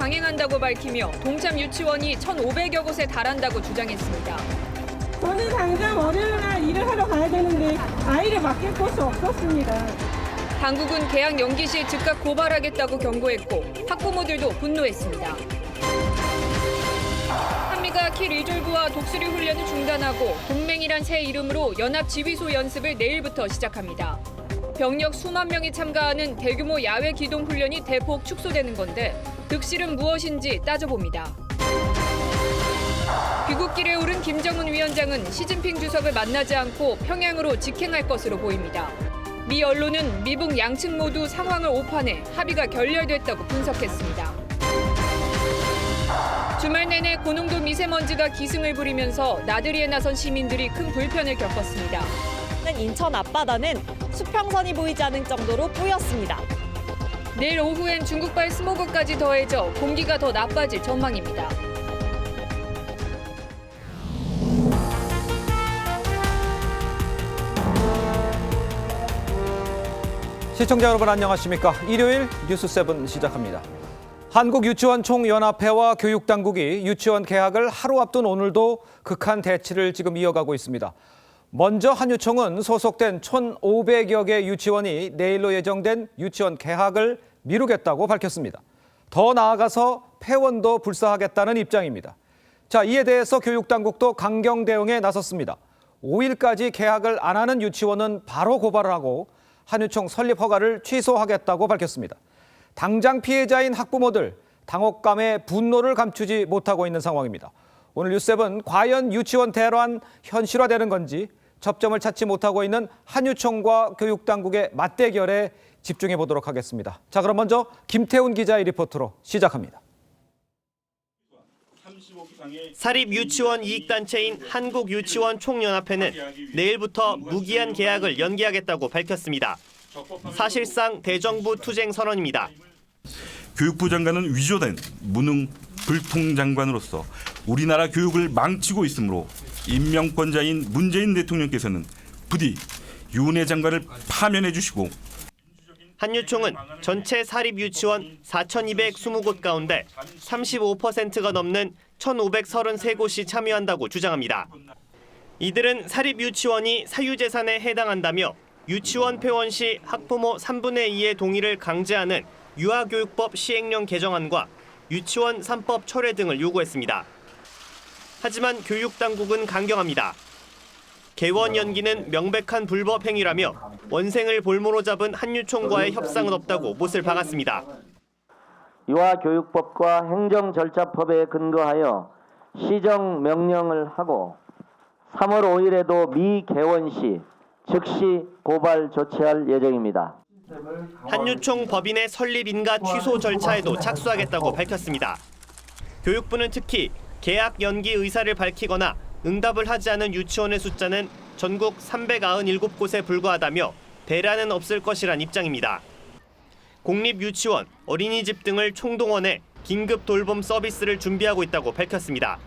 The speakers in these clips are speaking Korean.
강행한다고 밝히며 동참 유치원이 1,500여 곳에 달한다고 주장했습니다. 저는 당장 월요일날 일을 하러 가야 되는데 아이를 맡길 곳이 없었습니다. 당국은 개학 연기 시 즉각 고발하겠다고 경고했고 학부모들도 분노했습니다. 한미가 키 리졸브와 독수리 훈련을 중단하고 동맹이란 새 이름으로 연합 지휘소 연습을 내일부터 시작합니다. 병력 수만 명이 참가하는 대규모 야외 기동 훈련이 대폭 축소되는 건데 득실은 무엇인지 따져봅니다. 귀국길에 오른 김정은 위원장은 시진핑 주석을 만나지 않고 평양으로 직행할 것으로 보입니다. 미 언론은 미북 양측 모두 상황을 오판해 합의가 결렬됐다고 분석했습니다. 주말 내내 고농도 미세먼지가 기승을 부리면서 나들이에 나선 시민들이 큰 불편을 겪었습니다. 인천 앞바다는 수평선이 보이지 않을 정도로 뿌였습니다. 내일 오후엔 중국발 스모그까지 더해져 공기가 더 나빠질 전망입니다. 시청자 여러분 안녕하십니까? 일요일 뉴스7 시작합니다. 한국유치원총연합회와 교육당국이 유치원 개학을 하루 앞둔 오늘도 극한 대치를 지금 이어가고 있습니다. 먼저 한유총은 소속된 1,500여 개 유치원이 내일로 예정된 유치원 개학을 미루겠다고 밝혔습니다. 더 나아가서 폐원도 불사하겠다는 입장입니다. 자, 이에 대해서 교육당국도 강경 대응에 나섰습니다. 5일까지 개학을 안 하는 유치원은 바로 고발을 하고 한유총 설립 허가를 취소하겠다고 밝혔습니다. 당장 피해자인 학부모들, 당혹감에 분노를 감추지 못하고 있는 상황입니다. 오늘 뉴스7 과연 유치원 대란 현실화되는 건지 접점을 찾지 못하고 있는 한유총과 교육당국의 맞대결에 집중해 보도록 하겠습니다. 자, 그럼 먼저 김태훈 기자의 리포트로 시작합니다. 사립유치원 이익단체인 한국유치원총연합회는 내일부터 무기한 개학을 연기하겠다고 밝혔습니다. 사실상 대정부 투쟁 선언입니다. 교육부 장관은 위조된 무능 불통 장관으로서 우리나라 교육을 망치고 있으므로 임명권자인 문재인 대통령께서는 부디 윤해 장관을 파면해 주시고 한유총은 전체 사립유치원 4,220곳 가운데 35%가 넘는 1,533곳이 참여한다고 주장합니다. 이들은 사립유치원이 사유재산에 해당한다며 유치원 폐원 시 학부모 3분의 2의 동의를 강제하는 유아교육법 시행령 개정안과 유치원 3법 철회 등을 요구했습니다. 하지만 교육당국은 강경합니다. 개원 연기는 명백한 불법 행위라며 원생을 볼모로 잡은 한유총과의 협상은 없다고 못을 박았습니다. 유아교육법과 행정절차법에 근거하여 시정 명령을 하고 3월 5일에도 미개원 시 즉시 고발 조치할 예정입니다. 한유총 법인의 설립 인가 취소 절차에도 착수하겠다고 밝혔습니다. 교육부는 특히 개학 연기 의사를 밝히거나 응답을 하지 않은 유치원의 숫자는 전국 397곳에 불과하다며 대란은 없을 것이란 입장입니다. 공립유치원, 어린이집 등을 총동원해 긴급 돌봄 서비스를 준비하고 있다고 밝혔습니다.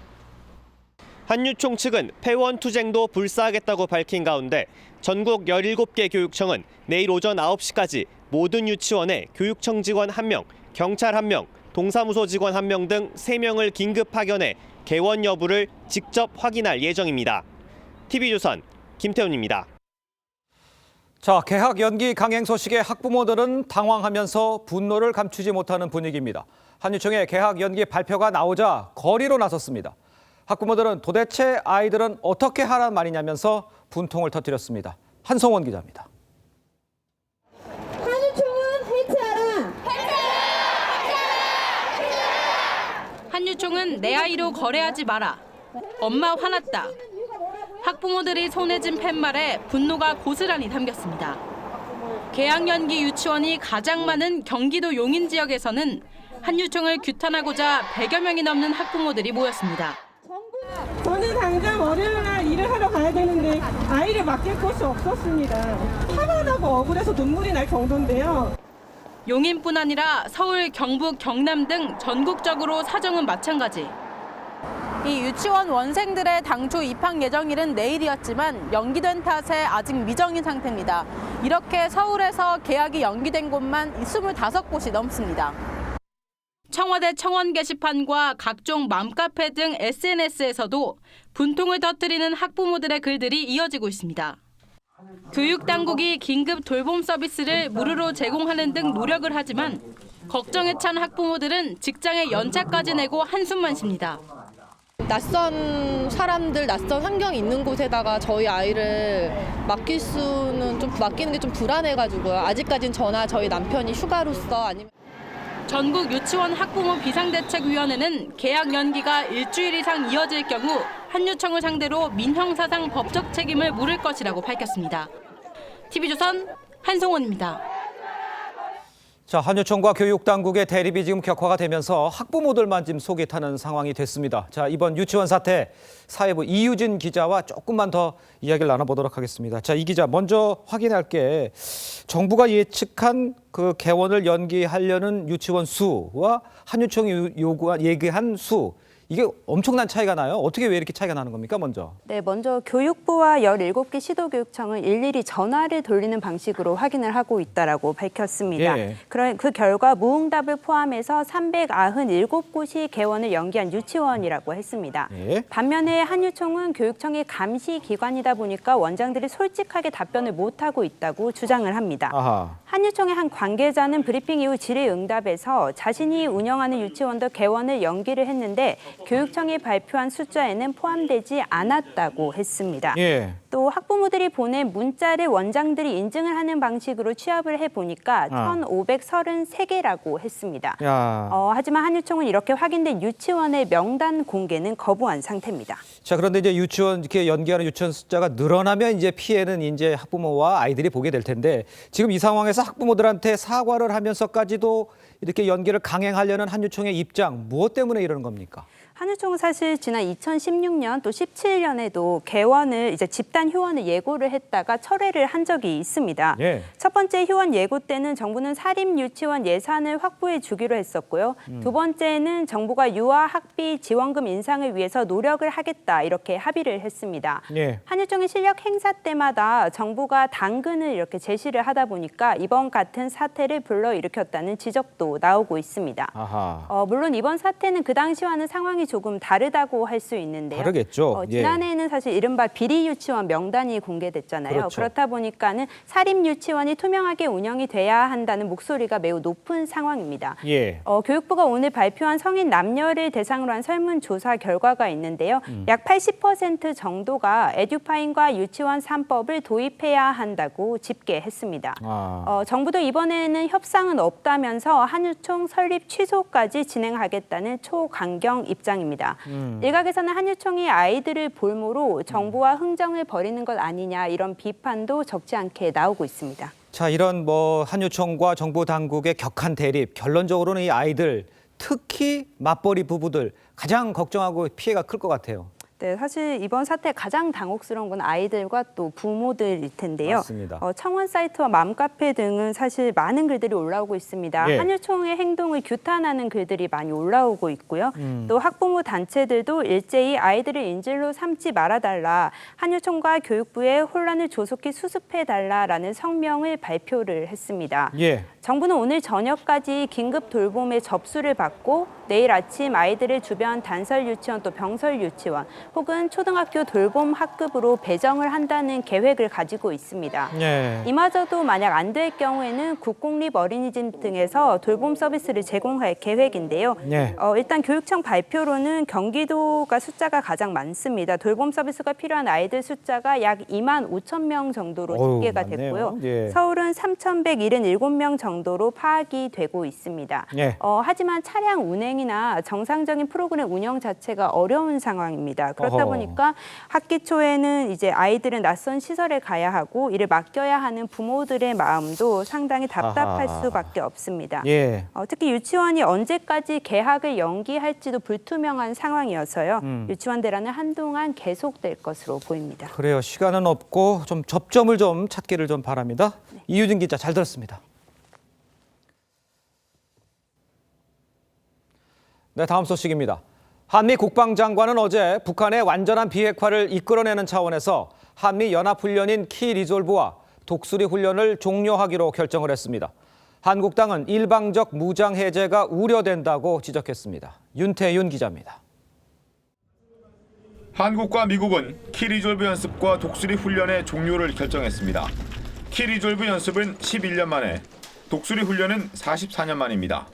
한유총 측은 폐원 투쟁도 불사하겠다고 밝힌 가운데 전국 17개 교육청은 내일 오전 9시까지 모든 유치원에 교육청 직원 1명, 경찰 1명, 동사무소 직원 1명 등 3명을 긴급 파견해 개원 여부를 직접 확인할 예정입니다. TV조선 김태훈입니다. 자, 개학 연기 강행 소식에 학부모들은 당황하면서 분노를 감추지 못하는 분위기입니다. 한유총의 개학 연기 발표가 나오자 거리로 나섰습니다. 학부모들은 도대체 아이들은 어떻게 하란 말이냐면서 분통을 터뜨렸습니다. 한성원 기자입니다. 한유총은 해체하라! 한유총은 내 아이로 거래하지 마라. 엄마 화났다. 학부모들이 손에 쥔 팻말에 분노가 고스란히 담겼습니다. 개학 연기 유치원이 가장 많은 경기도 용인 지역에서는 한유총을 규탄하고자 100여 명이 넘는 학부모들이 모였습니다. 저는 당장 월요일날 일을 하러 가야 되는데 아이를 맡길 곳이 없었습니다. 화가 나고 억울해서 눈물이 날 정도인데요. 용인뿐 아니라 서울, 경북, 경남 등 전국적으로 사정은 마찬가지. 이 유치원 원생들의 당초 입학 예정일은 내일이었지만 연기된 탓에 아직 미정인 상태입니다. 이렇게 서울에서 개학이 연기된 곳만 25곳이 넘습니다. 청와대 청원 게시판과 각종 맘카페 등 SNS에서도 분통을 터뜨리는 학부모들의 글들이 이어지고 있습니다. 교육당국이 긴급 돌봄 서비스를 무료로 제공하는 등 노력을 하지만 걱정에 찬 학부모들은 직장에 연차까지 내고 한숨만 쉽니다. 낯선 사람들, 낯선 환경이 있는 곳에다가 저희 아이를 맡기는 게 좀 불안해가지고요. 아직까지는 저나 저희 남편이 휴가로서 아니면 전국 유치원 학부모 비상대책위원회는 개학 연기가 일주일 이상 이어질 경우 한유청을 상대로 민형사상 법적 책임을 물을 것이라고 밝혔습니다. TV조선 한송원입니다. 자, 한유청과 교육당국의 대립이 지금 격화가 되면서 학부모들만 지금 속이 타는 상황이 됐습니다. 자, 이번 유치원 사태 사회부 이유진 기자와 조금만 더 이야기를 나눠보도록 하겠습니다. 자, 이 기자 먼저 확인할 게 정부가 예측한 그 개원을 연기하려는 유치원 수와 한유청이 얘기한 수, 이게 엄청난 차이가 나요. 어떻게 왜 이렇게 차이가 나는 겁니까, 먼저? 네, 먼저 교육부와 17개 시도교육청은 일일이 전화를 돌리는 방식으로 확인을 하고 있다라고 밝혔습니다. 예. 그 결과 무응답을 포함해서 397곳이 개원을 연기한 유치원이라고 했습니다. 예. 반면에 한유청은 교육청의 감시 기관이다 보니까 원장들이 솔직하게 답변을 못하고 있다고 주장을 합니다. 아하. 한유청의 한 관계자는 브리핑 이후 질의응답에서 자신이 운영하는 유치원도 개원을 연기를 했는데 교육청이 발표한 숫자에는 포함되지 않았다고 했습니다. 예. 또 학부모들이 보낸 문자를 원장들이 인증을 하는 방식으로 취합을 해보니까 1,533개라고 했습니다. 하지만 한유청은 이렇게 확인된 유치원의 명단 공개는 거부한 상태입니다. 자, 그런데 이제 유치원 이렇게 연기하는 유치원 숫자가 늘어나면 이제 피해는 이제 학부모와 아이들이 보게 될 텐데 지금 이 상황에서 학부모들한테 사과를 하면서까지도 이렇게 연기를 강행하려는 한유청의 입장, 무엇 때문에 이러는 겁니까? 한유청은 사실 지난 2016년 또 17년에도 개원을 이제 집단 휴원을 예고를 했다가 철회를 한 적이 있습니다. 예. 첫 번째 휴원 예고 때는 정부는 사립 유치원 예산을 확보해 주기로 했었고요. 두 번째는 정부가 유아 학비 지원금 인상을 위해서 노력을 하겠다 이렇게 합의를 했습니다. 예. 한유청의 실력 행사 때마다 정부가 당근을 이렇게 제시를 하다 보니까 이번 같은 사태를 불러일으켰다는 지적도 나오고 있습니다. 아하. 물론 이번 사태는 그 당시와는 상황이 조금 다르다고 할 수 있는데요. 다르겠죠. 지난해에는 사실 이른바 비리 유치원 명단이 공개됐잖아요. 그렇죠. 그렇다 보니까는 사립 유치원이 투명하게 운영이 돼야 한다는 목소리가 매우 높은 상황입니다. 예. 교육부가 오늘 발표한 성인 남녀를 대상으로 한 설문조사 결과가 있는데요. 약 80% 정도가 에듀파인과 유치원 3법을 도입해야 한다고 집계했습니다. 정부도 이번에는 협상은 없다면서 한유총 설립 취소까지 진행하겠다는 초강경 입장입니다. 일각에서는 한유총이 아이들을 볼모로 정부와 흥정을 벌이는 것 아니냐 이런 비판도 적지 않게 나오고 있습니다. 자, 이런 뭐 한유총과 정부 당국의 격한 대립, 결론적으로는 이 아이들, 특히 맞벌이 부부들 가장 걱정하고 피해가 클 것 같아요. 네, 사실 이번 사태 가장 당혹스러운 건 아이들과 또 부모들일 텐데요. 맞습니다. 청원 사이트와 맘카페 등은 사실 많은 글들이 올라오고 있습니다. 예. 한유총의 행동을 규탄하는 글들이 많이 올라오고 있고요. 또 학부모 단체들도 일제히 아이들을 인질로 삼지 말아달라, 한유총과 교육부의 혼란을 조속히 수습해달라라는 성명을 발표를 했습니다. 예. 정부는 오늘 저녁까지 긴급 돌봄의 접수를 받고 내일 아침 아이들을 주변 단설 유치원 또 병설 유치원 혹은 초등학교 돌봄 학급으로 배정을 한다는 계획을 가지고 있습니다. 예. 이마저도 만약 안 될 경우에는 국공립 어린이집 등에서 돌봄 서비스를 제공할 계획인데요. 예. 일단 교육청 발표로는 경기도가 숫자가 가장 많습니다. 돌봄 서비스가 필요한 아이들 숫자가 약 2만 5천 명 정도로 집계가 많네요. 됐고요. 예. 서울은 3,177명 정도로 파악이 되고 있습니다. 예. 하지만 차량 운행이나 정상적인 프로그램 운영 자체가 어려운 상황입니다. 그렇다 보니까 학기 초에는 이제 아이들은 낯선 시설에 가야 하고 이를 맡겨야 하는 부모들의 마음도 상당히 답답할 수밖에 없습니다. 예. 특히 유치원이 언제까지 개학을 연기할지도 불투명한 상황이어서요. 유치원 대란은 한동안 계속될 것으로 보입니다. 그래요. 시간은 없고 좀 접점을 좀 찾기를 좀 바랍니다. 네. 이유진 기자 잘 들었습니다. 네, 다음 소식입니다. 한미 국방장관은 어제 북한의 완전한 비핵화를 이끌어내는 차원에서 한미 연합훈련인 키 리졸브와 독수리 훈련을 종료하기로 결정을 했습니다. 한국당은 일방적 무장 해제가 우려된다고 지적했습니다. 윤태윤 기자입니다. 한국과 미국은 키리졸브 연습과 독수리 훈련의 종료를 결정했습니다. 키리졸브 연습은 11년 만에, 독수리 훈련은 44년 만입니다.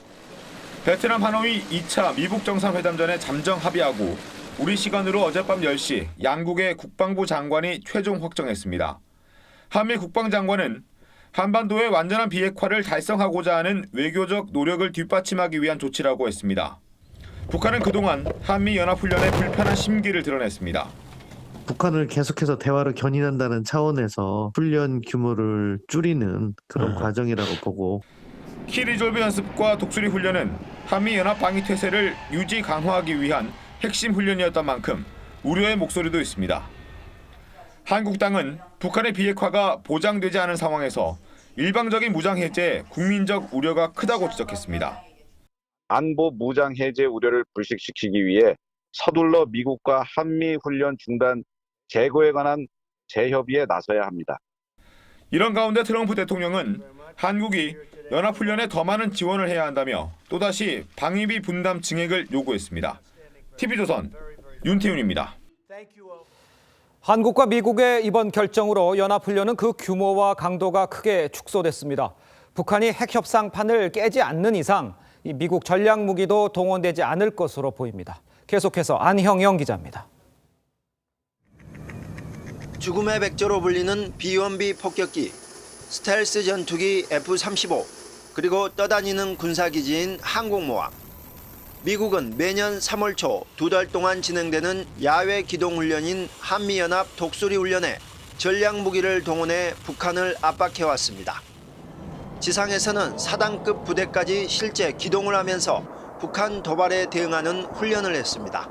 베트남 하노이 2차 미북 정상회담 전에 잠정 합의하고 우리 시간으로 어젯밤 10시 양국의 국방부 장관이 최종 확정했습니다. 한미 국방장관은 한반도의 완전한 비핵화를 달성하고자 하는 외교적 노력을 뒷받침하기 위한 조치라고 했습니다. 북한은 그동안 한미연합훈련의 불편한 심기를 드러냈습니다. 북한을 계속해서 대화로 견인한다는 차원에서 훈련 규모를 줄이는 그런 과정이라고 보고, 키리졸브 연습과 독수리 훈련은 한미연합 방위 태세를 유지 강화하기 위한 핵심 훈련이었던 만큼 우려의 목소리도 있습니다. 한국당은 북한의 비핵화가 보장되지 않은 상황에서 일방적인 무장 해제에 국민적 우려가 크다고 지적했습니다. 안보 무장 해제 우려를 불식시키기 위해 서둘러 미국과 한미 훈련 중단 재고에 관한 재협의에 나서야 합니다. 이런 가운데 트럼프 대통령은 한국이 연합훈련에 더 많은 지원을 해야 한다며 또다시 방위비 분담 증액을 요구했습니다. TV조선 윤태윤입니다. 한국과 미국의 이번 결정으로 연합훈련은 그 규모와 강도가 크게 축소됐습니다. 북한이 핵협상판을 깨지 않는 이상 이 미국 전략무기도 동원되지 않을 것으로 보입니다. 계속해서 안형영 기자입니다. 죽음의 백조로 불리는 비원비 폭격기, 스텔스 전투기 F-35, 그리고 떠다니는 군사기지인 항공모함. 미국은 매년 3월 초 2달 동안 진행되는 야외 기동훈련인 한미연합 독수리 훈련에 전략무기를 동원해 북한을 압박해왔습니다. 지상에서는 사단급 부대까지 실제 기동을 하면서 북한 도발에 대응하는 훈련을 했습니다.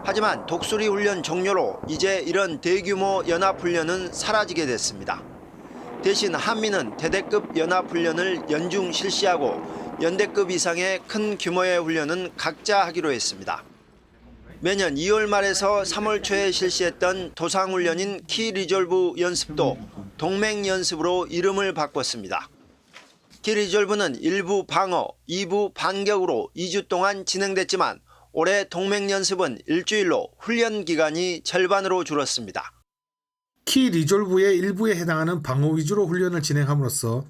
하지만 독수리 훈련 종료로 이제 이런 대규모 연합훈련은 사라지게 됐습니다. 대신 한미는 대대급 연합훈련을 연중 실시하고 연대급 이상의 큰 규모의 훈련은 각자 하기로 했습니다. 매년 2월 말에서 3월 초에 실시했던 도상훈련인 키리졸브 연습도 동맹연습으로 이름을 바꿨습니다. 키리졸브는 일부 방어, 2부 반격으로 2주 동안 진행됐지만 올해 동맹연습은 일주일로 훈련 기간이 절반으로 줄었습니다. 키리졸브의 일부에 해당하는 방어 위주로 훈련을 진행함으로써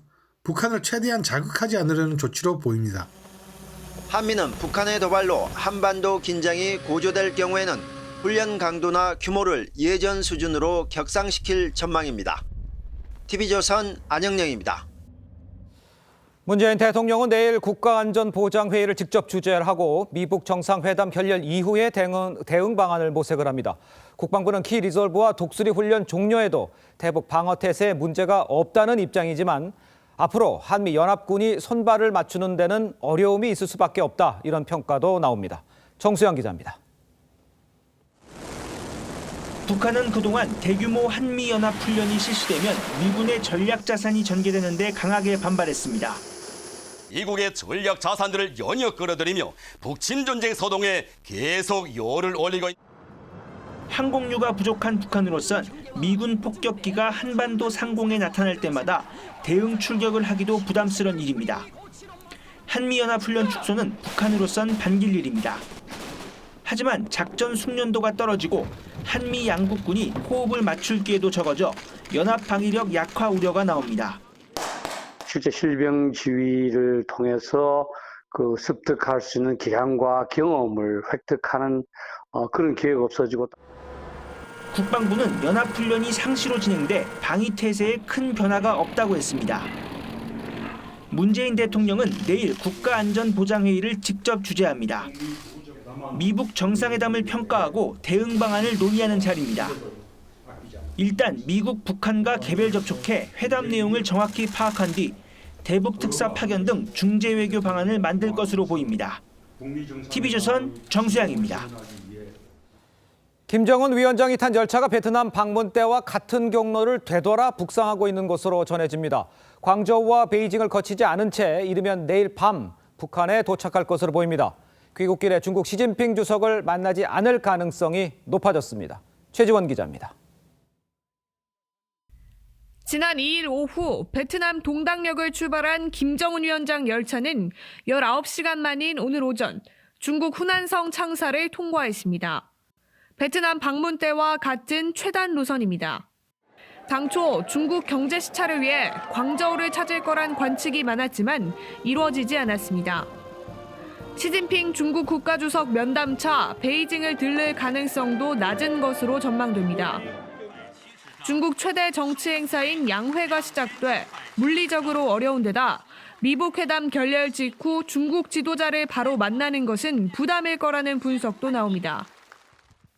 북한을 최대한 자극하지 않으려는 조치로 보입니다. 한미는 북한의 도발로 한반도 긴장이 고조될 경우에는 훈련 강도나 규모를 예전 수준으로 격상시킬 전망입니다. TV조선 안영영입니다. 문재인 대통령은 내일 국가안전보장회의를 직접 주재하고 미북 정상회담 결렬 이후에 대응 방안을 모색을 합니다. 국방부는 키리졸브와 독수리 훈련 종료에도 대북 방어 태세에 문제가 없다는 입장이지만 앞으로 한미 연합군이 손발을 맞추는 데는 어려움이 있을 수밖에 없다, 이런 평가도 나옵니다. 정수영 기자입니다. 북한은 그동안 대규모 한미연합훈련이 실시되면 미군의 전략자산이 전개되는 데 강하게 반발했습니다. 미국의 전략 자산들을 연이어 끌어들이며 북침 전쟁 서동에 계속 요를 올리고 항공유가 부족한 북한으로선 미군 폭격기가 한반도 상공에 나타날 때마다 대응 출격을 하기도 부담스러운 일입니다. 한미연합훈련 축소는 북한으로선 반길 일입니다. 하지만 작전 숙련도가 떨어지고 한미 양국군이 호흡을 맞출 기회도 적어져 연합 방위력 약화 우려가 나옵니다. 실제 실병 지휘를 통해서 습득할 수 있는 기량과 경험을 획득하는 그런 기회가 없어지고, 국방부는 연합훈련이 상시로 진행돼 방위태세에 큰 변화가 없다고 했습니다. 문재인 대통령은 내일 국가안전보장회의를 직접 주재합니다. 미북 정상회담을 평가하고 대응 방안을 논의하는 자리입니다. 일단 미국, 북한과 개별 접촉해 회담 내용을 정확히 파악한 뒤 대북 특사 파견 등 중재 외교 방안을 만들 것으로 보입니다. TV조선 정수양입니다. 김정은 위원장이 탄 열차가 베트남 방문 때와 같은 경로를 되돌아 북상하고 있는 것으로 전해집니다. 광저우와 베이징을 거치지 않은 채 이르면 내일 밤 북한에 도착할 것으로 보입니다. 귀국길에 중국 시진핑 주석을 만나지 않을 가능성이 높아졌습니다. 최지원 기자입니다. 지난 2일 오후 베트남 동당역을 출발한 김정은 위원장 열차는 19시간 만인 오늘 오전 중국 후난성 창사를 통과했습니다. 베트남 방문 때와 같은 최단 노선입니다. 당초 중국 경제 시차를 위해 광저우를 찾을 거란 관측이 많았지만 이루어지지 않았습니다. 시진핑 중국 국가주석 면담차 베이징을 들를 가능성도 낮은 것으로 전망됩니다. 중국 최대 정치 행사인 양회가 시작돼 물리적으로 어려운 데다 미북 회담 결렬 직후 중국 지도자를 바로 만나는 것은 부담일 거라는 분석도 나옵니다.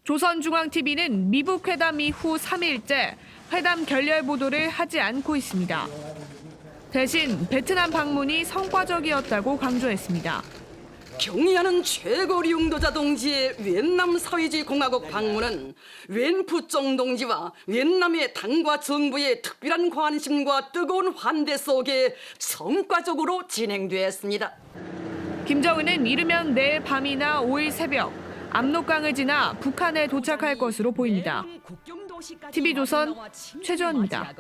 조선중앙TV는 미북 회담 이후 3일째 회담 결렬 보도를 하지 않고 있습니다. 대신 베트남 방문이 성과적이었다고 강조했습니다. 경의하는 최고 용도자 동지의 위엔남 사회주의 공화국 방문은 웬푸쫑 동지와 위엔남의 당과 정부의 특별한 관심과 뜨거운 환대 속에 성과적으로 진행되었습니다. 김정은은 이르면 내일 밤이나 5일 새벽 압록강을 지나 북한에 도착할 것으로 보입니다. TV조선 최주원입니다.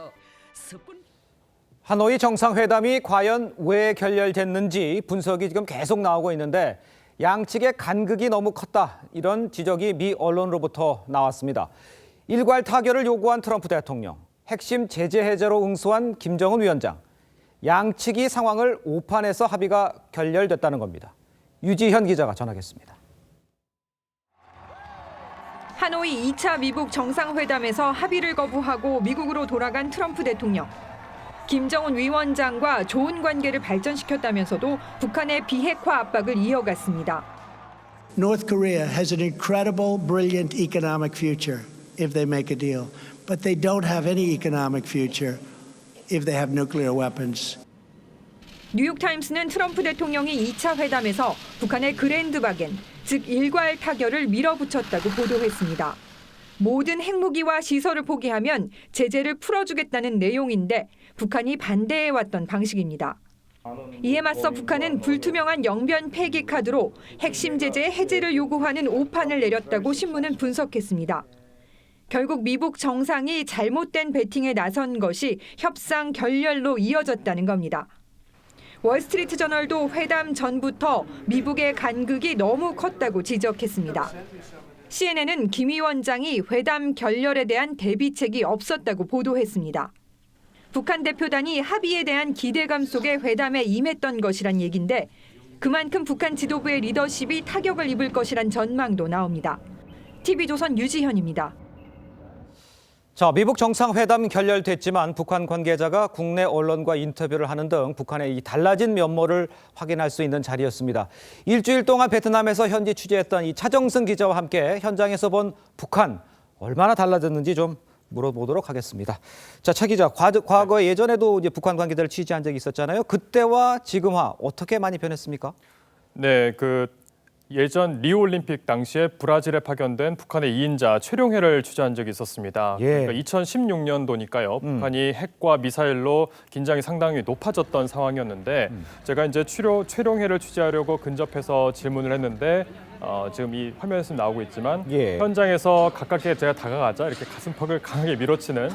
하노이 정상회담이 과연 왜 결렬됐는지 분석이 지금 계속 나오고 있는데 양측의 간극이 너무 컸다. 이런 지적이 미 언론으로부터 나왔습니다. 일괄 타결을 요구한 트럼프 대통령, 핵심 제재 해제로 응수한 김정은 위원장. 양측이 상황을 오판해서 합의가 결렬됐다는 겁니다. 유지현 기자가 전하겠습니다. 하노이 2차 미북 정상회담에서 합의를 거부하고 미국으로 돌아간 트럼프 대통령. 김정은 위원장과 좋은 관계를 발전시켰다면서도 북한의 비핵화 압박을 이어갔습니다. North Korea has an incredible, brilliant economic future if they make a deal, but they don't have any economic future if they have nuclear weapons. 뉴욕타임스는 트럼프 대통령이 2차 회담에서 북한의 그랜드 바겐, 즉 일괄 타결을 밀어붙였다고 보도했습니다. 모든 핵무기와 시설을 포기하면 제재를 풀어주겠다는 내용인데 북한이 반대해왔던 방식입니다. 이에 맞서 북한은 불투명한 영변 폐기 카드로 핵심 제재 해제를 요구하는 오판을 내렸다고 신문은 분석했습니다. 결국 미북 정상이 잘못된 배팅에 나선 것이 협상 결렬로 이어졌다는 겁니다. 월스트리트 저널도 회담 전부터 미북의 간극이 너무 컸다고 지적했습니다. CNN은 김 위원장이 회담 결렬에 대한 대비책이 없었다고 보도했습니다. 북한 대표단이 합의에 대한 기대감 속에 회담에 임했던 것이란 얘긴데 그만큼 북한 지도부의 리더십이 타격을 입을 것이란 전망도 나옵니다. TV조선 유지현입니다. 자, 미북 정상회담 결렬됐지만 북한 관계자가 국내 언론과 인터뷰를 하는 등 북한의 이 달라진 면모를 확인할 수 있는 자리였습니다. 일주일 동안 베트남에서 현지 취재했던 이 차정승 기자와 함께 현장에서 본 북한 얼마나 달라졌는지 좀 물어보도록 하겠습니다. 자, 차 기자, 과거에 예전에도 이제 북한 관계자를 취재한 적이 있었잖아요. 그때와 지금화 어떻게 많이 변했습니까? 네, 예전 리우올림픽 당시에 브라질에 파견된 북한의 2인자 최룡해를 취재한 적이 있었습니다. 예. 그러니까 2016년도니까요. 북한이 핵과 미사일로 긴장이 상당히 높아졌던 상황이었는데 제가 이제 최룡해를 취재하려고 근접해서 질문을 했는데 지금 이 화면에서 나오고 있지만 현장에서 가깝게 제가 다가가자 이렇게 가슴팍을 강하게 밀어치는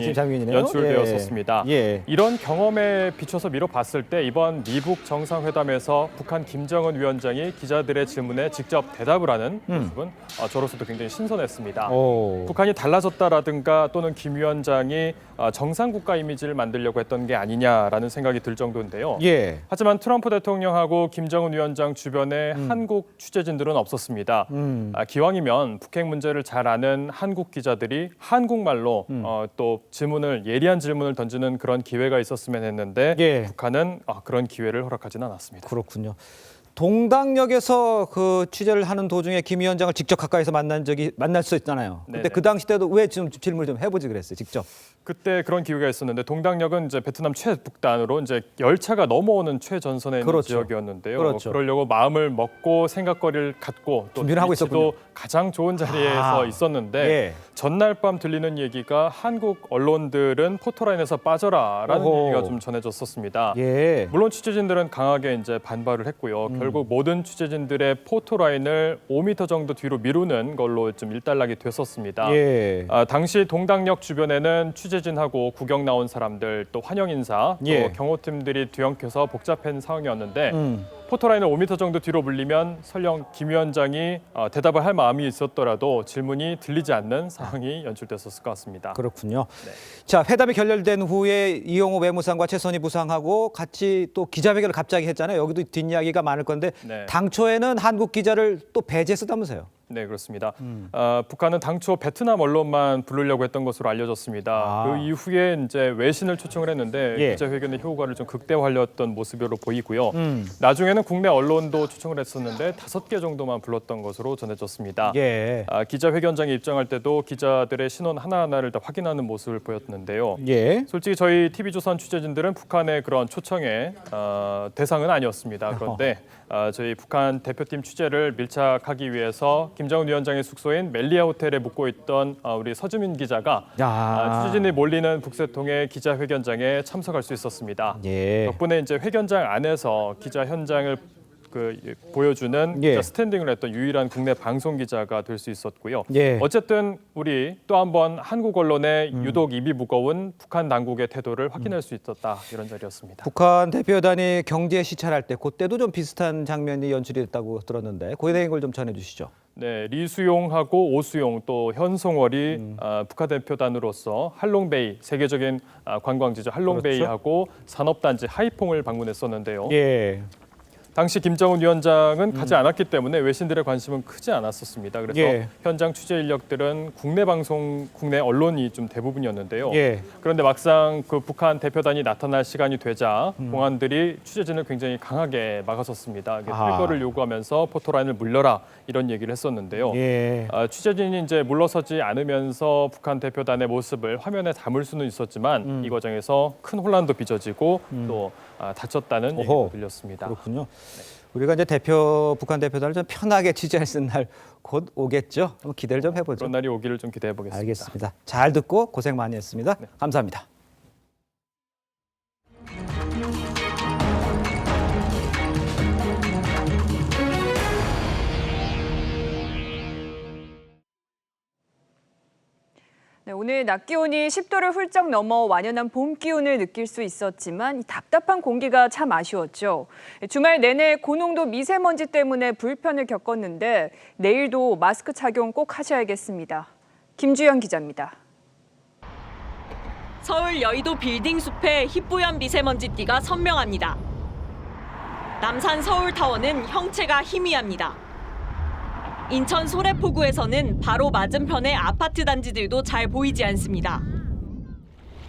장면이 연출되었었습니다. 이런 경험에 비춰서 미뤄봤을 때 이번 미북 정상회담에서 북한 김정은 위원장이 기자들의 질문에 직접 대답을 하는 모습은 저로서도 굉장히 신선했습니다. 북한이 달라졌다라든가 또는 김 위원장이 정상국가 이미지를 만들려고 했던 게 아니냐라는 생각이 들 정도인데요. 하지만 트럼프 대통령하고 김정은 위원장 주변에 한국 취재진들은 없었습니다. 기왕이면 북핵 문제를 잘 아는 한국 기자들이 한국말로 또 예리한 질문을 던지는 그런 기회가 있었으면 했는데 북한은 그런 기회를 허락하지는 않았습니다. 그렇군요. 동당역에서 취재를 하는 도중에 김 위원장을 직접 가까이서 만날 수 있잖아요. 근데 그 당시 때도 왜 좀 질문을 좀 해보지 그랬어요, 직접? 그때 그런 기회가 있었는데 동당역은 이제 베트남 최북단으로 이제 열차가 넘어오는 최전선에 있는 지역이었는데요. 그러려고 마음을 먹고 생각거리를 갖고 또 위치도 가장 좋은 자리에서 있었는데 전날 밤 들리는 얘기가 한국 언론들은 포토라인에서 빠져라라는 얘기가 좀 전해졌었습니다. 물론 취재진들은 강하게 이제 반발을 했고요. 결국 모든 취재진들의 포토라인을 5m 정도 뒤로 미루는 걸로 좀 일단락이 됐었습니다. 예. 당시 동당역 주변에는 취재진하고 구경 나온 사람들, 또 환영 인사, 또 예. 경호팀들이 뒤엉켜서 복잡한 상황이었는데 포토라인을 5m 정도 뒤로 물리면 설령 김 위원장이 대답을 할 마음이 있었더라도 질문이 들리지 않는 상황이 연출됐었을 것 같습니다. 그렇군요. 자, 회담이 결렬된 후에 이용호 외무상과 최선희 부상하고 같이 또 기자회견을 갑자기 했잖아요. 여기도 뒷이야기가 많을 건데 네. 당초에는 한국 기자를 또 배제했다면서요? 네, 그렇습니다. 북한은 당초 베트남 언론만 부르려고 했던 것으로 알려졌습니다. 그 이후에 이제 외신을 초청을 했는데 예. 기자회견의 효과를 좀 극대화하려던 모습으로 보이고요. 나중에는 국내 언론도 초청을 했었는데 5개 정도만 불렀던 것으로 전해졌습니다. 예. 기자회견장에 입장할 때도 기자들의 신원 하나하나를 다 확인하는 모습을 보였는데요. 예. 솔직히 저희 TV조선 취재진들은 북한의 그런 초청의 대상은 아니었습니다. 그런데 저희 북한 대표팀 취재를 밀착하기 위해서 김정은 위원장의 숙소인 멜리아 호텔에 묵고 있던 우리 서주민 기자가 취재진이 몰리는 북새통의 기자회견장에 참석할 수 있었습니다. 예. 덕분에 이제 회견장 안에서 기자 현장을 보여주는 기자 스탠딩을 했던 유일한 국내 방송 기자가 될 수 있었고요. 예. 어쨌든 우리 또 한번 한국 언론의 유독 입이 무거운 북한 당국의 태도를 확인할 수 있었다, 이런 자리였습니다. 북한 대표단이 경제 시찰할 때 그때도 좀 비슷한 장면이 연출이 됐다고 들었는데 그에 대한 걸 좀 전해주시죠. 네, 리수용하고 오수용 또 현송월이 북한 대표단으로서 할롱베이, 세계적인 관광지죠. 할롱베이하고 산업단지 하이퐁을 방문했었는데요. 예. 당시 김정은 위원장은 가지 않았기 때문에 외신들의 관심은 크지 않았었습니다. 그래서 예. 현장 취재 인력들은 국내 방송, 국내 언론이 좀 대부분이었는데요. 예. 그런데 막상 그 북한 대표단이 나타날 시간이 되자 공안들이 취재진을 굉장히 강하게 막아섰습니다. 필거를 요구하면서 포토라인을 물려라, 이런 얘기를 했었는데요. 예. 취재진이 이제 물러서지 않으면서 북한 대표단의 모습을 화면에 담을 수는 있었지만 이 과정에서 큰 혼란도 빚어지고 또 다쳤다는 얘기도 들렸습니다. 그렇군요. 우리가 이제 북한 대표단을 좀 편하게 취재할 수 있는 날 곧 오겠죠. 한번 기대를 좀 해보죠. 그런 날이 오기를 좀 기대해 보겠습니다. 알겠습니다. 잘 듣고 고생 많이 했습니다. 네. 감사합니다. 네, 오늘 낮 기온이 10도를 훌쩍 넘어 완연한 봄 기운을 느낄 수 있었지만 이 답답한 공기가 참 아쉬웠죠. 주말 내내 고농도 미세먼지 때문에 불편을 겪었는데 내일도 마스크 착용 꼭 하셔야겠습니다. 김주영 기자입니다. 서울 여의도 빌딩 숲에 희뿌연 미세먼지띠가 선명합니다. 남산 서울타워는 형체가 희미합니다. 인천 소래포구에서는 바로 맞은편의 아파트 단지들도 잘 보이지 않습니다.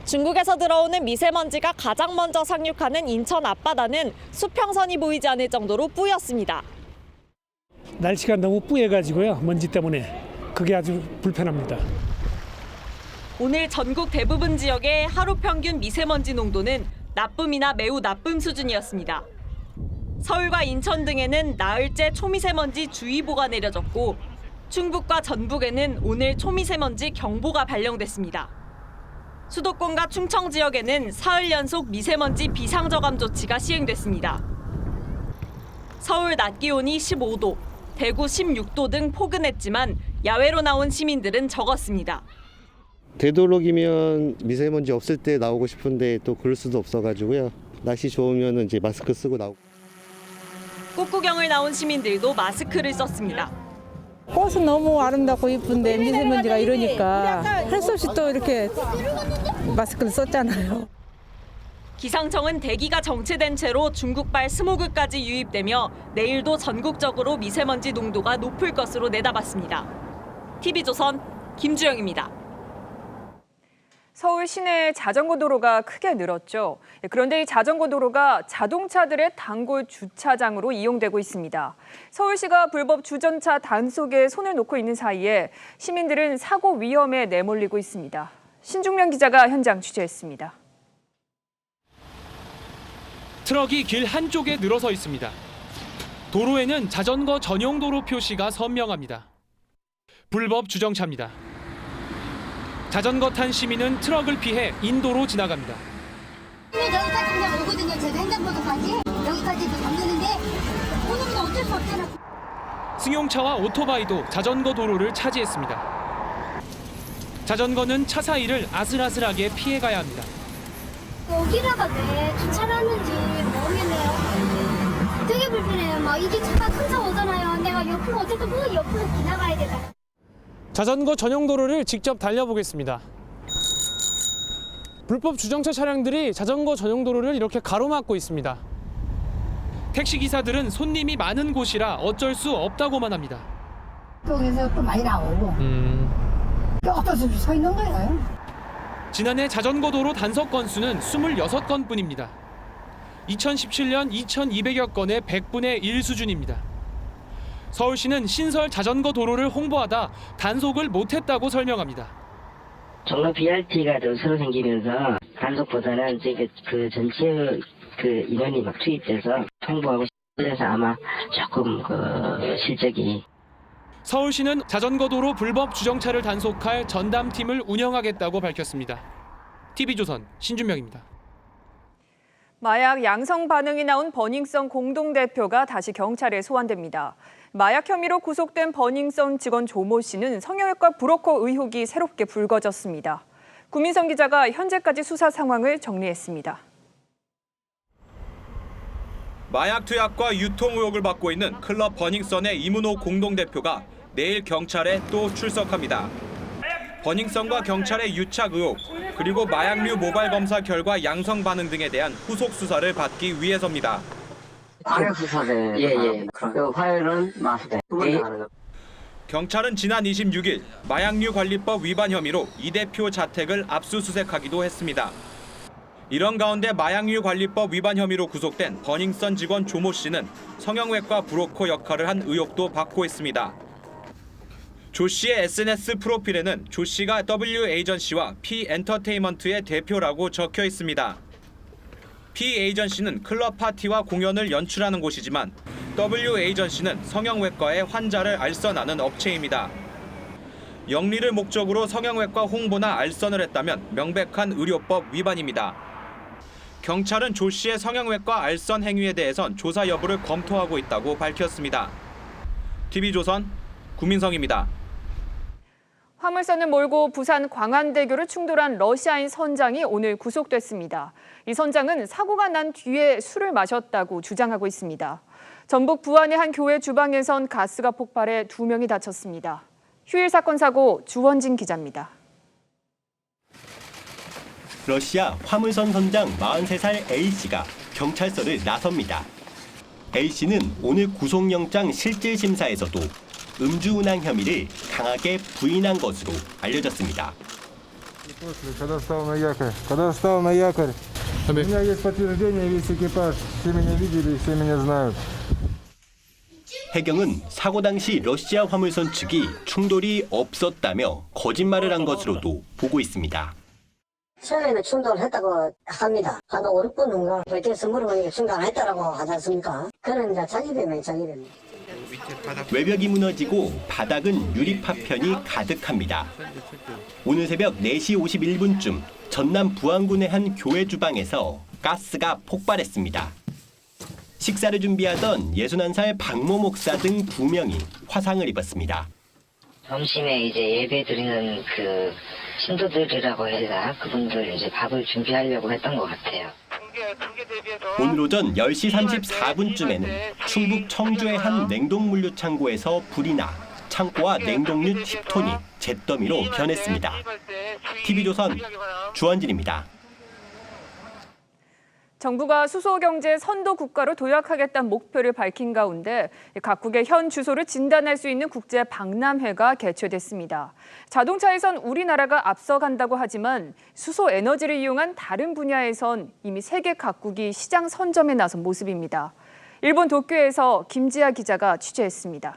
중국에서 들어오는 미세먼지가 가장 먼저 상륙하는 인천 앞바다는 수평선이 보이지 않을 정도로 뿌였습니다. 날씨가 너무 뿌여가지고요. 먼지 때문에 그게 아주 불편합니다. 오늘 전국 대부분 지역의 하루 평균 미세먼지 농도는 나쁨이나 매우 나쁨 수준이었습니다. 서울과 인천 등에는 나흘째 초미세먼지 주의보가 내려졌고 충북과 전북에는 오늘 초미세먼지 경보가 발령됐습니다. 수도권과 충청 지역에는 사흘 연속 미세먼지 비상저감 조치가 시행됐습니다. 서울 낮 기온이 15도, 대구 16도 등 포근했지만 야외로 나온 시민들은 적었습니다. 되도록이면 미세먼지 없을 때 나오고 싶은데 또 그럴 수도 없어가지고요. 날씨 좋으면 이제 마스크 쓰고 나오고. 꽃구경을 나온 시민들도 마스크를 썼습니다. 꽃은 너무 아름답고 이쁜데 미세먼지가 이러니까 할 수 없이 또 이렇게 마스크를 썼잖아요. 기상청은 대기가 정체된 채로 중국발 스모그까지 유입되며 내일도 전국적으로 미세먼지 농도가 높을 것으로 내다봤습니다. TV조선 김주영입니다. 서울 시내 자전거 도로가 크게 늘었죠. 그런데 이 자전거 도로가 자동차들의 단골 주차장으로 이용되고 있습니다. 서울시가 불법 주전차 단속에 손을 놓고 있는 사이에 시민들은 사고 위험에 내몰리고 있습니다. 신중명 기자가 현장 취재했습니다. 트럭이 길 한쪽에 늘어서 있습니다. 도로에는 자전거 전용 도로 표시가 선명합니다. 불법 주정차입니다. 자전거 탄 시민은 트럭을 피해 인도로 지나갑니다. 여기까지 그냥 오거든요. 제가 횡단보도까지 여기까지 건너는데 오늘은 어쩔 수 없잖아. 승용차와 오토바이도 자전거 도로를 차지했습니다. 자전거는 차 사이를 아슬아슬하게 피해가야 합니다. 여기다가 왜 주차하는지 모르겠네요. 되게 불편해요. 막 이게 차가 큰 차 오잖아요. 내가 옆으로 어쨌든 그 옆으로 지나가야 되잖아. 자전거 전용 도로를 직접 달려보겠습니다. 불법 주정차 차량들이 자전거 전용 도로를 이렇게 가로막고 있습니다. 택시 기사들은 손님이 많은 곳이라 어쩔 수 없다고만 합니다. 쪽에서 또 많이 나오고. 어쩔 수 없이 서 있는 거예요. 지난해 자전거 도로 단속 건수는 26건뿐입니다. 2017년 2,200여 건의 100분의 1 수준입니다. 서울시는 신설 자전거 도로를 홍보하다 단속을 못했다고 설명합니다. 종로 BRT가 새로 생기면서 단속보다는 이제 그 전체 인원이 막 투입돼서 홍보하고 그래서 아마 조금 실적이. 서울시는 자전거 도로 불법 주정차를 단속할 전담팀을 운영하겠다고 밝혔습니다. TV조선 신준명입니다. 마약 양성 반응이 나온 버닝썬 공동대표가 다시 경찰에 소환됩니다. 마약 혐의로 구속된 버닝썬 직원 조모 씨는 성형외과 브로커 의혹이 새롭게 불거졌습니다. 구민성 기자가 현재까지 수사 상황을 정리했습니다. 마약 투약과 유통 의혹을 받고 있는 클럽 버닝썬의 이문호 공동대표가 내일 경찰에 또 출석합니다. 버닝썬과 경찰의 유착 의혹, 그리고 마약류 모발 검사 결과 양성 반응 등에 대한 후속 수사를 받기 위해서입니다. 화요 수사대. 예. 그 화요일은 마수대. 경찰은 지난 26일 마약류 관리법 위반 혐의로 이 대표 자택을 압수수색하기도 했습니다. 이런 가운데 마약류 관리법 위반 혐의로 구속된 버닝썬 직원 조모 씨는 성형외과 브로커 역할을 한 의혹도 받고 있습니다. 조 씨의 SNS 프로필에는 조 씨가 W 에이전시와 P 엔터테인먼트의 대표라고 적혀 있습니다. P 에이전시는 클럽 파티와 공연을 연출하는 곳이지만 W 에이전시는 성형외과의 환자를 알선하는 업체입니다. 영리를 목적으로 성형외과 홍보나 알선을 했다면 명백한 의료법 위반입니다. 경찰은 조 씨의 성형외과 알선 행위에 대해선 조사 여부를 검토하고 있다고 밝혔습니다. TV조선 구민성입니다. 화물선을 몰고 부산 광안대교를 충돌한 러시아인 선장이 오늘 구속됐습니다. 이 선장은 사고가 난 뒤에 술을 마셨다고 주장하고 있습니다. 전북 부안의 한 교회 주방에선 가스가 폭발해 2명이 다쳤습니다. 휴일 사건 사고 주원진 기자입니다. 러시아 화물선 선장 43살 A씨가 경찰서를 나섭니다. A씨는 오늘 구속영장 실질심사에서도 음주운항 혐의를 강하게 부인한 것으로 알려졌습니다. 해경은 사고 당시 러시아 화물선 측이 충돌이 없었다며 거짓말을 한 것으로도 보고 있습니다. 처음에는 충돌을 했다고 합니다. 한 5, 6분 후인가 그때서 물어보니까 충돌 안 했다고 하지 않습니까? 그는 이제 자기 배면. 외벽이 무너지고 바닥은 유리 파편이 가득합니다. 오늘 새벽 4시 51분쯤 전남 부안군의 한 교회 주방에서 가스가 폭발했습니다. 식사를 준비하던 61살 박모 목사 등 2명이 화상을 입었습니다. 점심에 이제 예배 드리는 신도들이라고 해야 되나? 그분들 이제 밥을 준비하려고 했던 것 같아요. 오늘 오전 10시 34분쯤에는 충북 청주의 한 냉동물류 창고에서 불이 나 창고와 냉동류 10톤이 잿더미로 변했습니다. TV조선 주원진입니다. 정부가 수소 경제 선도 국가로 도약하겠다는 목표를 밝힌 가운데 각국의 현 주소를 진단할 수 있는 국제 박람회가 개최됐습니다. 자동차에선 우리나라가 앞서간다고 하지만 수소 에너지를 이용한 다른 분야에선 이미 세계 각국이 시장 선점에 나선 모습입니다. 일본 도쿄에서 김지아 기자가 취재했습니다.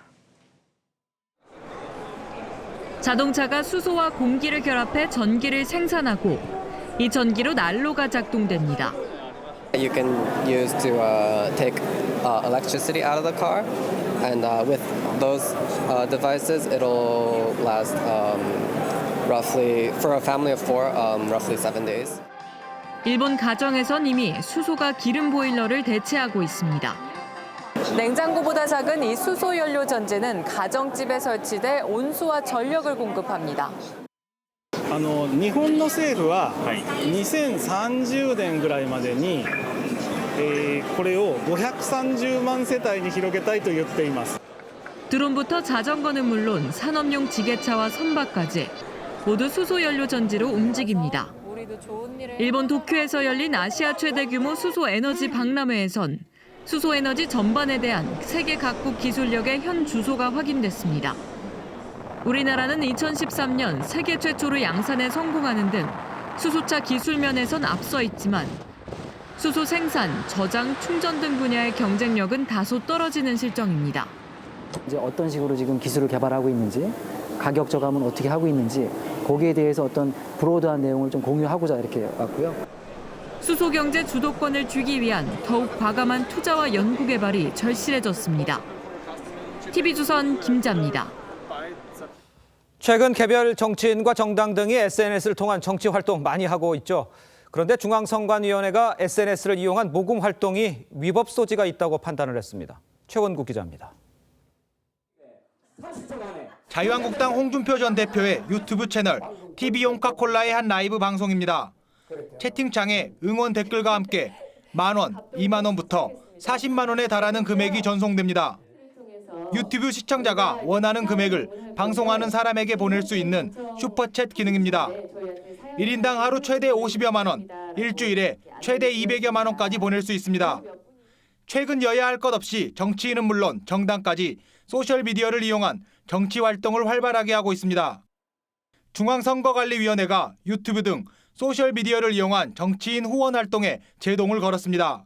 자동차가 수소와 공기를 결합해 전기를 생산하고 이 전기로 난로가 작동됩니다. You can use to take electricity out of the car, and with those devices, it'll last roughly, for a family of 4, roughly 7 days. 일본 가정에선 이미 수소가 기름 보일러를 대체하고 있습니다. 냉장고보다 작은 이 수소 연료 전지는 가정집에 설치돼 온수와 전력을 공급합니다. 日本の政府は2030年ぐらいまでに、これを530万世帯に広げたいと言っています。 드론부터 자전거는 물론 산업용 지게차와 선박까지 모두 수소 연료 전지로 움직입니다. 일본 도쿄에서 열린 아시아 최대 규모 수소 에너지 박람회에선 수소 에너지 전반에 대한 세계 각국 기술력의 현 주소가 확인됐습니다. 우리나라는 2013년 세계 최초로 양산에 성공하는 등 수소차 기술 면에선 앞서 있지만 수소 생산, 저장, 충전 등 분야의 경쟁력은 다소 떨어지는 실정입니다. 이제 어떤 식으로 지금 기술을 개발하고 있는지, 가격 저감은 어떻게 하고 있는지 거기에 대해서 어떤 브로드한 내용을 좀 공유하고자 이렇게 왔고요. 수소 경제 주도권을 쥐기 위한 더욱 과감한 투자와 연구 개발이 절실해졌습니다. TV조선 김자입니다. 최근 개별 정치인과 정당 등이 SNS를 통한 정치 활동 많이 하고 있죠. 그런데 중앙선관위원회가 SNS를 이용한 모금 활동이 위법 소지가 있다고 판단을 했습니다. 최원국 기자입니다. 자유한국당 홍준표 전 대표의 유튜브 채널 TV 용카콜라의 한 라이브 방송입니다. 채팅창에 응원 댓글과 함께 10,000원, 20,000원부터 40만 원에 달하는 금액이 전송됩니다. 유튜브 시청자가 원하는 금액을 방송하는 사람에게 보낼 수 있는 슈퍼챗 기능입니다. 1인당 하루 최대 50여만 원, 일주일에 최대 200여만 원까지 보낼 수 있습니다. 최근 여야 할 것 없이 정치인은 물론 정당까지 소셜미디어를 이용한 정치 활동을 활발하게 하고 있습니다. 중앙선거관리위원회가 유튜브 등 소셜미디어를 이용한 정치인 후원 활동에 제동을 걸었습니다.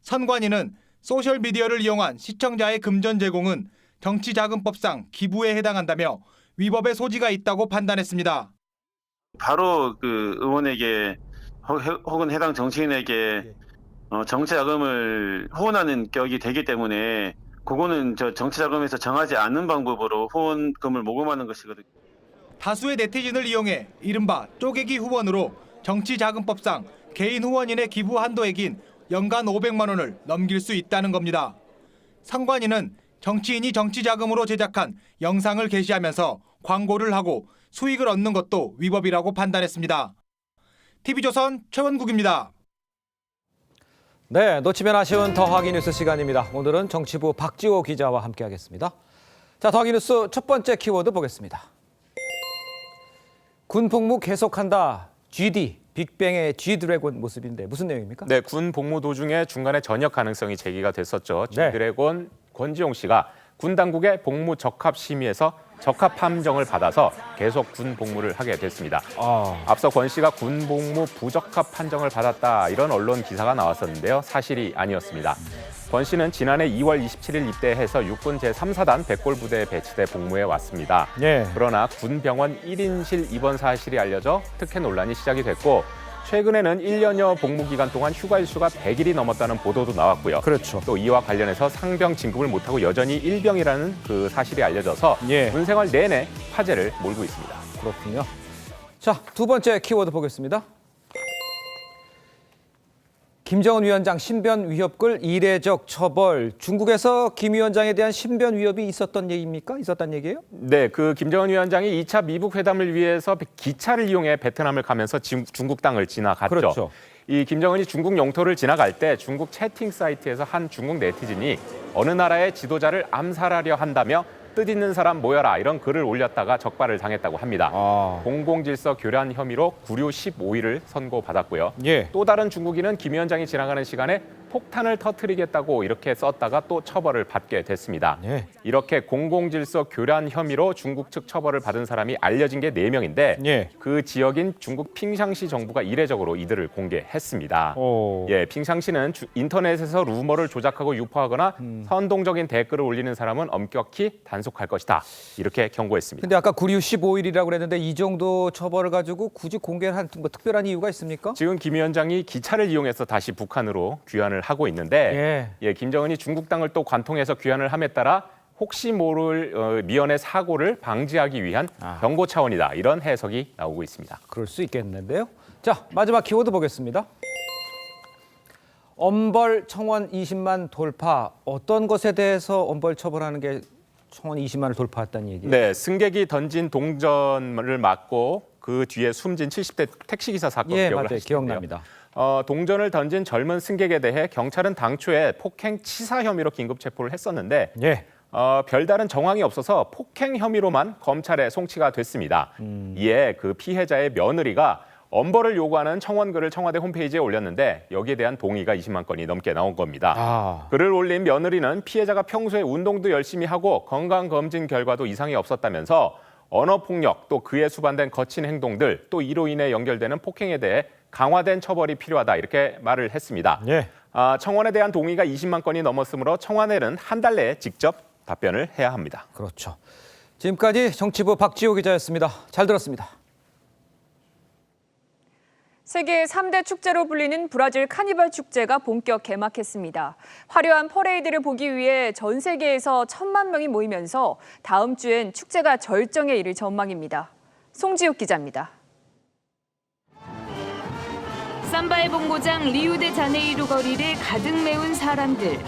선관위는 소셜미디어를 이용한 시청자의 금전 제공은 정치자금법상 기부에 해당한다며 위법의 소지가 있다고 판단했습니다. 바로 그 의원에게 혹은 해당 정치인에게 정치자금을 후원하는 격이 되기 때문에 그거는 정치자금에서 정하지 않는 방법으로 후원금을 모금하는 것이거든요. 다수의 네티즌을 이용해 이른바 쪼개기 후원으로 정치자금법상 개인 후원인의 기부 한도액인 연간 500만 원을 넘길 수 있다는 겁니다. 선관위는 정치인이 정치자금으로 제작한 영상을 게시하면서 광고를 하고 수익을 얻는 것도 위법이라고 판단했습니다. TV조선 최원국입니다. 네, 놓치면 아쉬운 더하기 뉴스 시간입니다. 오늘은 정치부 박지호 기자와 함께하겠습니다. 자, 더하기 뉴스 첫 번째 키워드 보겠습니다. 군 복무 계속한다. GD, 빅뱅의 G드래곤 모습인데 무슨 내용입니까? 네, 군 복무 도중에 중간에 전역 가능성이 제기가 됐었죠. G드래곤 권지용 씨가 군 당국의 복무 적합 심의에서 적합 함정을 받아서 계속 군 복무를 하게 됐습니다. 앞서 권 씨가 군 복무 부적합 판정을 받았다 이런 언론 기사가 나왔었는데요. 사실이 아니었습니다. 권 씨는 지난해 2월 27일 입대해서 육군 제3사단 백골 부대에 배치돼 복무해 왔습니다. 그러나 군 병원 1인실 입원 사실이 알려져 특혜 논란이 시작이 됐고 최근에는 1년여 복무 기간 동안 휴가 일수가 100일이 넘었다는 보도도 나왔고요. 그렇죠. 또 이와 관련해서 상병 진급을 못하고 여전히 일병이라는 그 사실이 알려져서 군 생활 내내 화제를 몰고 있습니다. 그렇군요. 자, 두 번째 키워드 보겠습니다. 김정은 위원장 신변 위협글 이례적 처벌. 중국에서 김 위원장에 대한 신변 위협이 있었던 얘기입니까? 있었단 얘기예요? 네, 그 김정은 위원장이 2차 미북 회담을 위해서 기차를 이용해 베트남을 가면서 중국 땅을 지나갔죠. 그렇죠. 이 김정은이 중국 영토를 지나갈 때 중국 채팅 사이트에서 한 중국 네티즌이 어느 나라의 지도자를 암살하려 한다며 뜻 있는 사람 모여라 이런 글을 올렸다가 적발을 당했다고 합니다. 공공질서 교란 혐의로 구류 15일을 선고받았고요. 또 다른 중국인은 김 위원장이 지나가는 시간에 폭탄을 터뜨리겠다고 이렇게 썼다가 또 처벌을 받게 됐습니다. 이렇게 공공질서 교란 혐의로 중국 측 처벌을 받은 사람이 알려진 게 4명인데 그 지역인 중국 핑샹시 정부가 이례적으로 이들을 공개했습니다. 핑샹시는 인터넷에서 루머를 조작하고 유포하거나 선동적인 댓글을 올리는 사람은 엄격히 단속할 것이다. 이렇게 경고했습니다. 근데 아까 구류 15일이라고 그랬는데 이 정도 처벌을 가지고 굳이 공개를 한 뭐 특별한 이유가 있습니까? 지금 김 위원장이 기차를 이용해서 다시 북한으로 귀환을 하고 있는데 김정은이 중국 땅을 또 관통해서 귀환을 함에 따라 혹시 모를 미연의 사고를 방지하기 위한 경고 차원이다. 이런 해석이 나오고 있습니다. 그럴 수 있겠는데요. 자, 마지막 키워드 보겠습니다. 엄벌 청원 20만 돌파. 어떤 것에 대해서 엄벌 처벌하는 게 청원 20만을 돌파했다는 얘기예요? 네, 승객이 던진 동전을 맞고 그 뒤에 숨진 70대 택시기사 사건 예, 기억을 맞아요. 하시는데요. 기억납니다. 동전을 던진 젊은 승객에 대해 경찰은 당초에 폭행 치사 혐의로 긴급 체포를 했었는데 예. 별다른 정황이 없어서 폭행 혐의로만 검찰에 송치가 됐습니다. 이에 그 피해자의 며느리가 엄벌을 요구하는 청원글을 청와대 홈페이지에 올렸는데 여기에 대한 동의가 20만 건이 넘게 나온 겁니다. 글을 올린 며느리는 피해자가 평소에 운동도 열심히 하고 건강검진 결과도 이상이 없었다면서 언어폭력 또 그에 수반된 거친 행동들 또 이로 인해 연결되는 폭행에 대해 강화된 처벌이 필요하다 이렇게 말을 했습니다. 예. 청원에 대한 동의가 20만 건이 넘었으므로 청와대는 한 달 내에 직접 답변을 해야 합니다. 그렇죠. 지금까지 정치부 박지호 기자였습니다. 잘 들었습니다. 세계 3대 축제로 불리는 브라질 카니발 축제가 본격 개막했습니다. 화려한 퍼레이드를 보기 위해 전 세계에서 1,000만 명이 모이면서 다음 주엔 축제가 절정에 이를 전망입니다. 송지욱 기자입니다. 삼바의 본고장 리우데자네이루 거리를 가득 메운 사람들.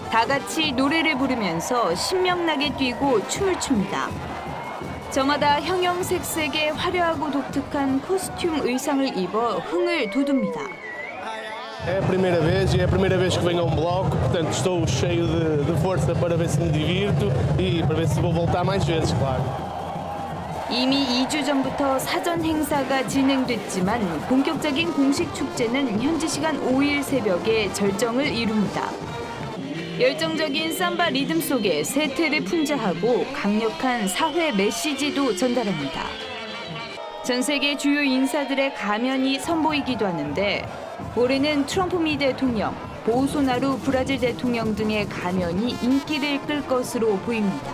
다 같이 노래를 부르면서 신명나게 뛰고 춤을 춥니다. 저마다 형형색색의 화려하고 독특한 코스튬 의상을 입어 흥을 돋웁니다. É a primeira vez e é a primeira vez que venho a bloco, portanto estou cheio de força para ver se me divirto e para ver se vou voltar mais vezes, claro. 이미 2주 전부터 사전 행사가 진행됐지만 본격적인 공식 축제는 현지 시간 5일 새벽에 절정을 이룹니다. 열정적인 삼바 리듬 속에 세태를 풍자하고 강력한 사회 메시지도 전달합니다. 전 세계 주요 인사들의 가면이 선보이기도 하는데 올해는 트럼프 미 대통령, 보우소나루 브라질 대통령 등의 가면이 인기를 끌 것으로 보입니다.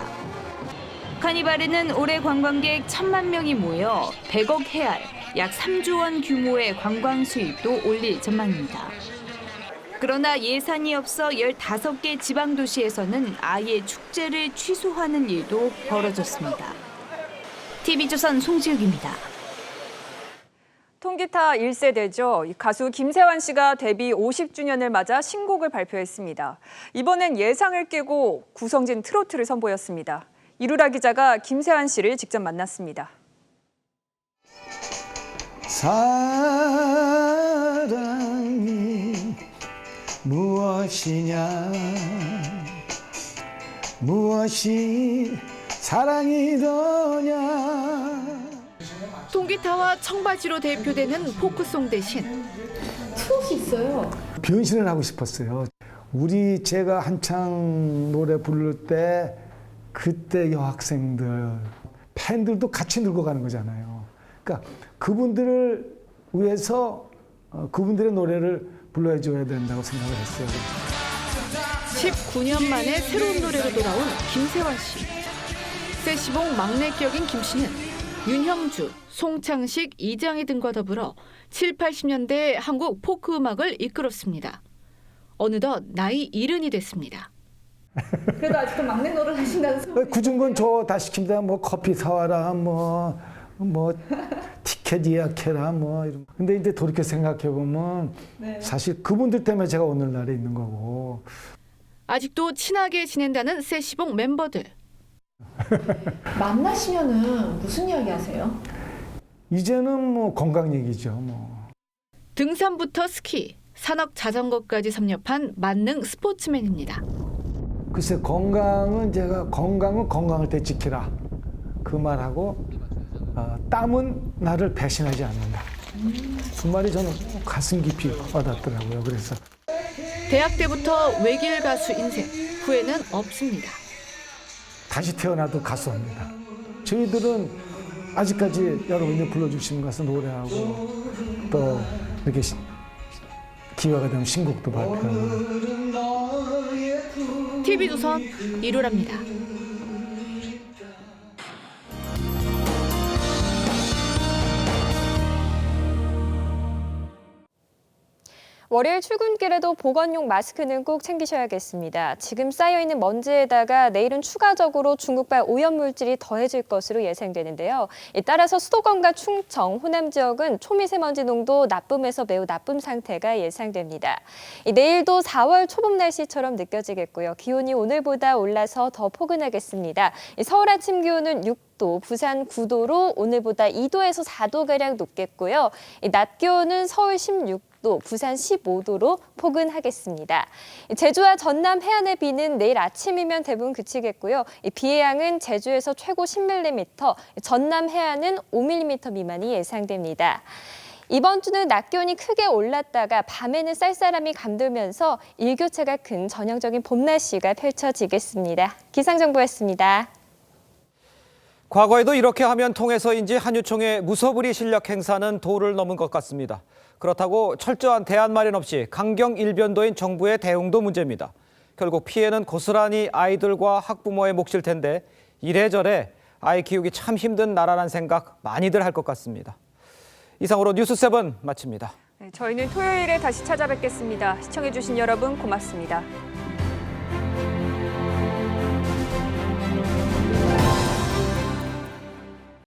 카니발에는 올해 관광객 1,000만 명이 모여 100억 헤알, 약 3조 원 규모의 관광 수입도 올릴 전망입니다. 그러나 예산이 없어 15개 지방도시에서는 아예 축제를 취소하는 일도 벌어졌습니다. TV조선 송지욱입니다. 통기타 1세대죠. 가수 김세환 씨가 데뷔 50주년을 맞아 신곡을 발표했습니다. 이번엔 예상을 깨고 구성진 트로트를 선보였습니다. 이루라 기자가 김세환 씨를 직접 만났습니다. 사랑이 무엇이냐 무엇이 사랑이더냐. 통기타와 청바지로 대표되는 포크송 대신 트롯이 있어요. 변신을 하고 싶었어요. 제가 한창 노래 부를 때 그때 여학생들 팬들도 같이 늙어가는 거잖아요. 그러니까 그분들을 위해서 그분들의 노래를 불러줘야 된다고 생각을 했어요. 19년 만에 새로운 노래로 돌아온 김세환 씨. 세시봉 막내 격인 김 씨는 윤형주, 송창식, 이장희 등과 더불어 7, 80년대 한국 포크 음악을 이끌었습니다. 어느덧 나이 70이 됐습니다. 그래도 아직도 막내 노릇 하신다는 소리. 굳은 건 저 다 시킵니다. 뭐 커피 사와라, 뭐 티켓 예약해라, 뭐 이런. 근데 이제 돌이켜 생각해 보면 사실 그분들 때문에 제가 오늘날에 있는 거고. 아직도 친하게 지낸다는 세시봉 멤버들. 만나시면은 무슨 이야기 하세요? 이제는 뭐 건강 얘기죠. 뭐. 등산부터 스키, 산악 자전거까지 섭렵한 만능 스포츠맨입니다. 글쎄 건강은 건강을 때 지키라 그 말하고 땀은 나를 배신하지 않는다. 그 말이 저는 가슴 깊이 와닿더라고요. 그래서 대학 때부터 외길 가수 인생, 후회는 없습니다. 다시 태어나도 가수입니다. 저희들은 아직까지 여러분들 불러주시는 가수 노래하고 또 이렇게 기회가 되면 신곡도 발표하고. TV조선 이루랍니다. 월요일 출근길에도 보건용 마스크는 꼭 챙기셔야겠습니다. 지금 쌓여있는 먼지에다가 내일은 추가적으로 중국발 오염물질이 더해질 것으로 예상되는데요. 따라서 수도권과 충청, 호남 지역은 초미세먼지 농도 나쁨에서 매우 나쁨 상태가 예상됩니다. 내일도 4월 초봄 날씨처럼 느껴지겠고요. 기온이 오늘보다 올라서 더 포근하겠습니다. 서울 아침 기온은 6도, 부산 9도로 오늘보다 2도에서 4도가량 높겠고요. 낮 기온은 서울 16도, 부산 15도로 포근하겠습니다. 제주와 전남 해안의 비는 내일 아침이면 대부분 그치겠고요. 비의 양은 제주에서 최고 10mm, 전남 해안은 5mm 미만이 예상됩니다. 이번 주는 낮 기온이 크게 올랐다가 밤에는 쌀쌀함이 감돌면서 일교차가 큰 전형적인 봄 날씨가 펼쳐지겠습니다. 기상정보였습니다. 과거에도 이렇게 하면 통해서인지 한유총의 무서부리 실력 행사는 도를 넘은 것 같습니다. 그렇다고 철저한 대안 마련 없이 강경 일변도인 정부의 대응도 문제입니다. 결국 피해는 고스란히 아이들과 학부모의 몫일 텐데 이래저래 아이 키우기 참 힘든 나라란 생각 많이들 할 것 같습니다. 이상으로 뉴스7 마칩니다. 저희는 토요일에 다시 찾아뵙겠습니다. 시청해주신 여러분 고맙습니다.